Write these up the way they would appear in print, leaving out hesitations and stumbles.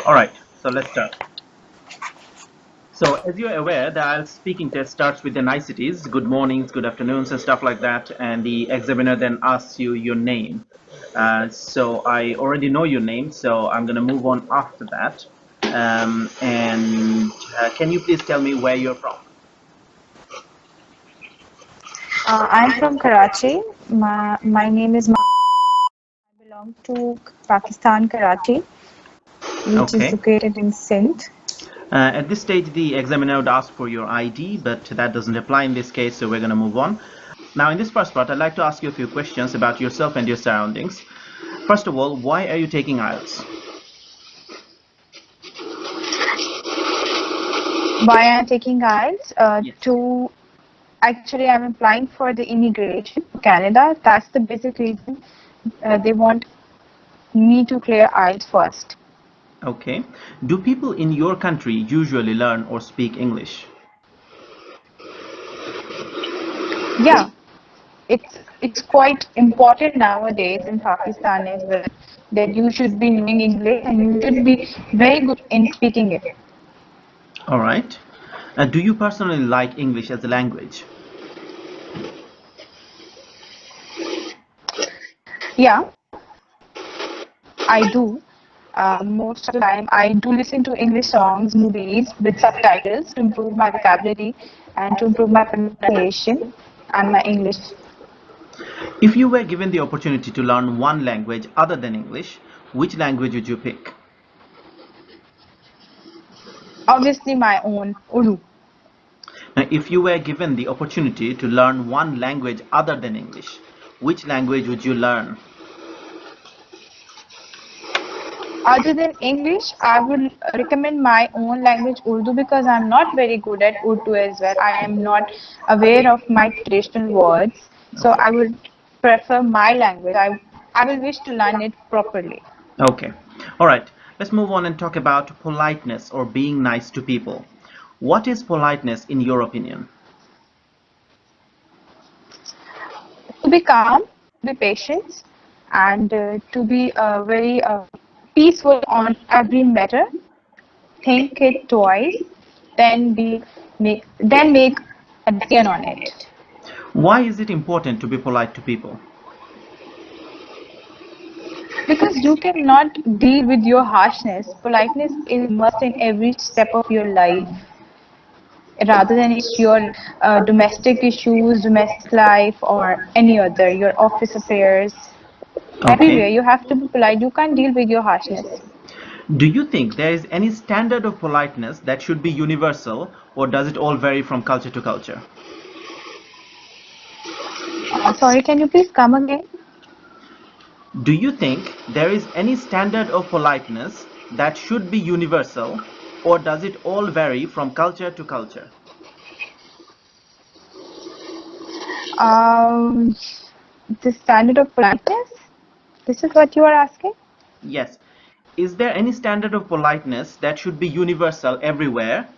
All right, so let's start. So, as you're aware, the IELTS speaking test starts with the niceties, good mornings, good afternoons, and stuff like that, and the examiner then asks you your name. So, I already know your name, so I'm going to move on after that. And can you please tell me where you're from? I'm from Karachi. My name is I belong to Pakistan, Karachi, which is Okay. located in Sindh. At this stage, the examiner would ask for your ID, but that doesn't apply in this case, so we're going to move on. Now, in this first part, I'd like to ask you a few questions about yourself and your surroundings. First of all, why are you taking IELTS? Why I'm taking IELTS? Yes. To actually, I'm applying for the immigration to Canada. That's the basic reason. They want me to clear IELTS first. Okay. Do people in your country usually learn or speak English? Yeah, it's quite important nowadays in Pakistan as well that you should be knowing English and you should be very good in speaking it. All right. Do you personally like English as a language? Yeah, I do. Most of the time, I do listen to English songs, movies with subtitles to improve my vocabulary and to improve my pronunciation and my English. If you were given the opportunity to learn one language other than English, which language would you pick? Obviously, my own Urdu. Now, if you were given the opportunity to learn one language other than English, which language would you learn? Other than English, I would recommend my own language Urdu because I'm not very good at Urdu as well. I am not aware of my traditional words, so Okay. I would prefer my language. I will wish to learn it properly. Okay. All right. Let's move on and talk about politeness or being nice to people. What is politeness in your opinion? To be calm, to be patient, and to be very peaceful on every matter. Think it twice, then make a decision on it. Why is it important to be polite to people? Because you cannot deal with your harshness. Politeness is must in every step of your life, rather than it's your domestic issues, domestic life, or any other, your office affairs. Okay. Everywhere you have to be polite. You can't deal with your harshness. Do you think there is any standard of politeness that should be universal, or does it all vary from culture to culture? Sorry, can you please come again? Do you think there is any standard of politeness that should be universal, or does it all vary from culture to culture? Um, the standard of politeness? This is what you are asking? Yes. Is there any standard of politeness that should be universal everywhere,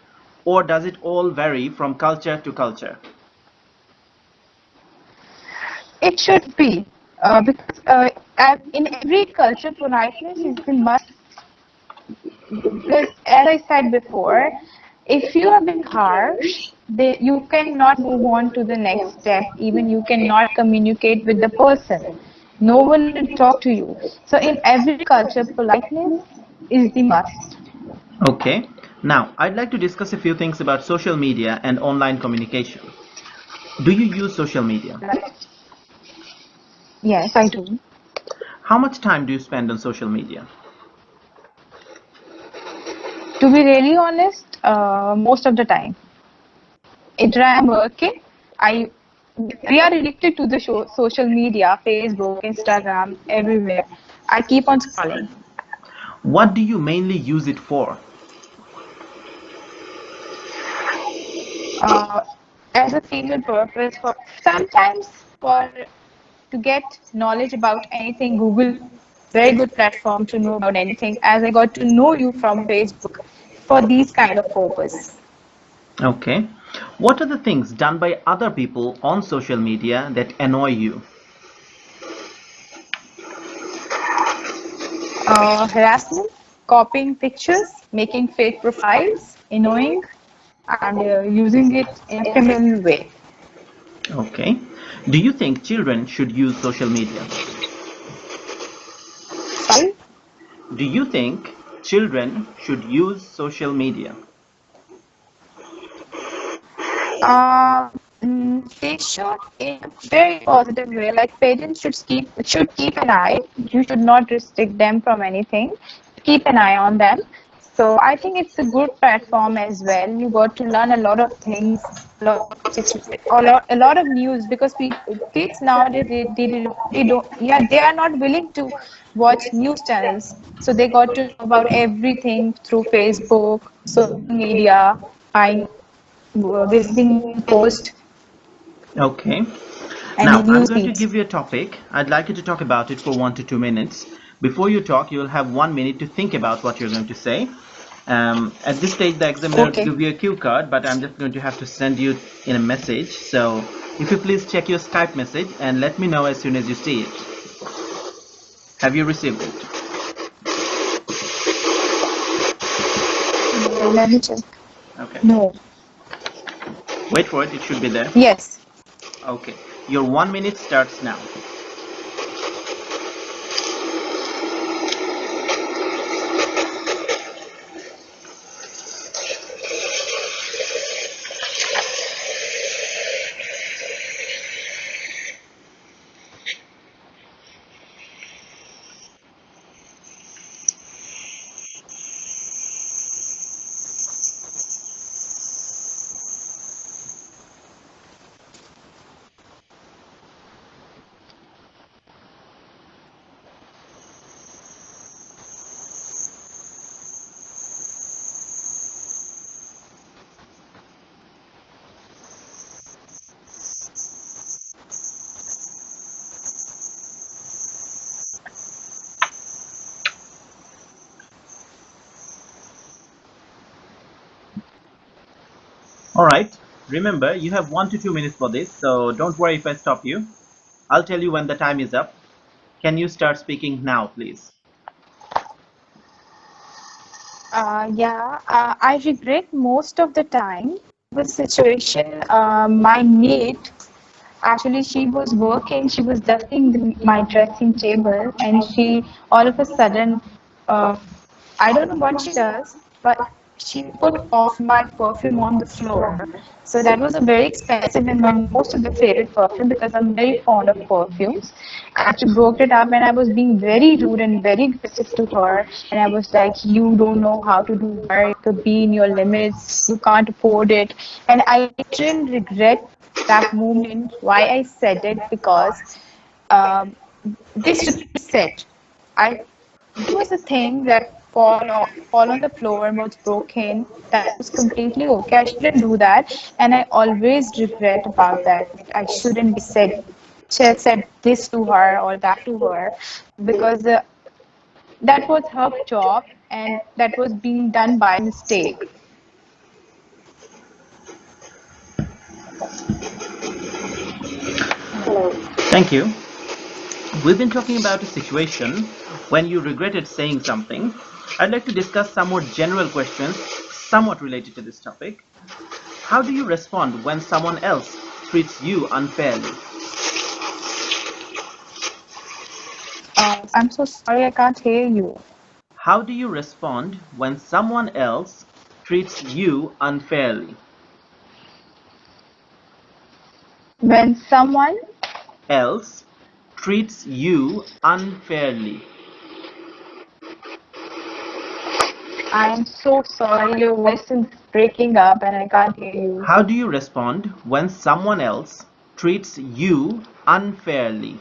or does it all vary from culture to culture? It should be. Because in every culture, politeness is the must. Because, as I said before, if you are being harsh, you cannot move on to the next step. Even you cannot communicate with the person. No one will talk to you. So, in every culture, politeness is the must. Okay. Now, I'd like to discuss a few things about social media and online communication. Do you use social media? Yes, I do. How much time do you spend on social media? To be really honest, most of the time. Either I am working, I we are addicted to the social media, Facebook, Instagram, everywhere. I keep on scrolling. What do you mainly use it for? Uh, as a single purpose for sometimes for to get knowledge about anything. Google, very good platform to know about anything. As I got to know you from Facebook for these kind of purpose. Okay. What are the things done by other people on social media that annoy you? Harassment. copying pictures, making fake profiles, annoying, and using it in a criminal way. Okay. Do you think children should use social media? Sorry? Do you think children should use social media? They should in a very positive way. Like parents should keep an eye. You should not restrict them from anything. Keep an eye on them. So I think it's a good platform as well. You got to learn a lot of things, a lot of news because kids nowadays they don't yeah they are not willing to watch news channels. So they got to know about everything through Facebook, social media, buying visiting news post Okay. and Now, I'm news going to feeds. give you a topic. I'd like you to talk about it for 1 to 2 minutes. Before you talk, you'll have 1 minute to think about what you're going to say. At this stage, the examiner will Okay. give you a cue card, but I'm just going to have to send you in a message. So, if you please check your Skype message and let me know as soon as you see it. Have you received it? Let me check. Okay. No. Wait for it. It should be there. Yes. Okay. Your 1 minute starts now. All right. Remember, you have 1 to 2 minutes for this, so don't worry if I stop you. I'll tell you when the time is up. Can you start speaking now, please? Yeah. I regret most of the time the situation. My maid actually she was working. She was dusting my dressing table, and she all of a sudden, uh, I don't know what she does, but she put off my perfume on the floor. So that was a very expensive and my most of the favorite perfume because I'm very fond of perfumes. And she broke it up and I was being very rude and very aggressive to her. And I was like, you don't know how to do work, be in your limits, you can't afford it. And I still regret that moment why I said it because um, this should be said. I there was a thing that fall on the floor and was broken. That was completely okay. I shouldn't do that, and I always regret about that. I shouldn't be said this to her or that to her because that was her job and that was being done by mistake. Hello. Thank you. We've been talking about a situation when you regretted saying something. I'd like to discuss some more general questions somewhat related to this topic. How do you respond when someone else treats you unfairly? I'm so sorry, I can't hear you. How do you respond when someone else treats you unfairly? When someone Else treats you unfairly. I'm so sorry, your voice is breaking up and I can't hear you. How do you respond when someone else treats you unfairly?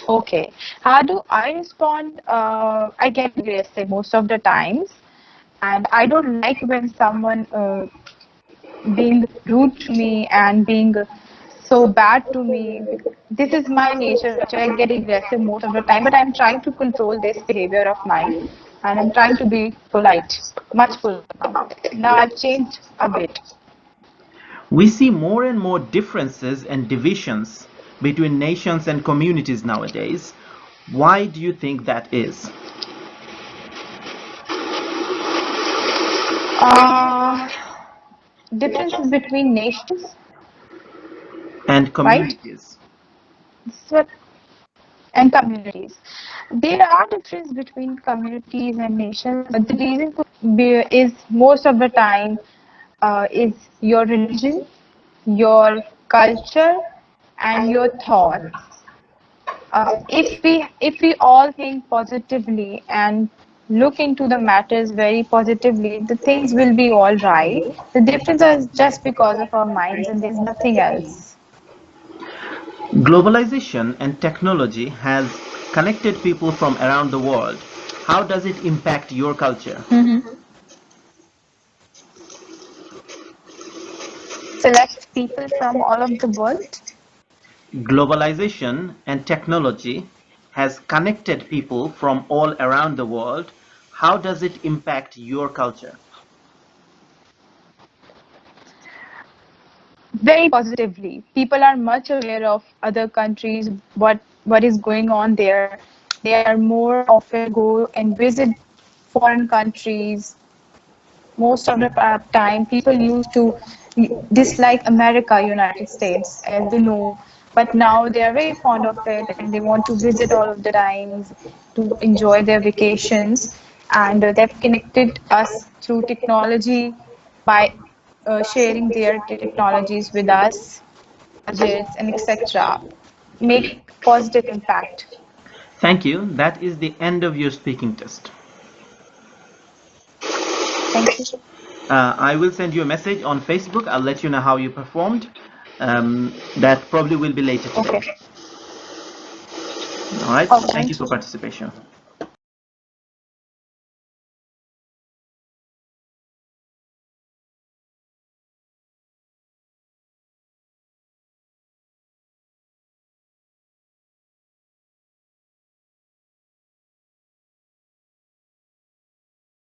Okay. How do I respond? I get aggressive most of the times, and I don't like when someone being rude to me and being so bad to me. This is my nature. Actually, I get aggressive most of the time, but I'm trying to control this behavior of mine, and I'm trying to be polite, much polite now. Now I've changed a bit. We see more and more differences and divisions between nations and communities nowadays. Why do you think that is? Uh, Differences between nations, and right? communities. This is what, and communities. There are differences between communities and nations, but the reason is most of the time is your religion, your culture, and your thoughts. If we all think positively and look into the matters very positively, the things will be all right. The difference is just because of our minds, and there's nothing else. Globalization and technology has connected people from around the world. How does it impact your culture? Mhm. Select people from all of the world. Globalization and technology has connected people from all around the world. How does it impact your culture? Very positively. People are much aware of other countries, what is going on there. They are more often go and visit foreign countries. Most of the time, people used to dislike America, United States, as we know, but now they are very fond of it and they want to visit all of the times to enjoy their vacations. And they've connected us through technology by sharing their technologies with us, budgets, and etc. Make positive impact. Thank you. That is the end of your speaking test. Thank you. I will send you a message on Facebook. I'll let you know how you performed. That probably will be later today. Okay. All right. Oh, Thank you thank for you. participation.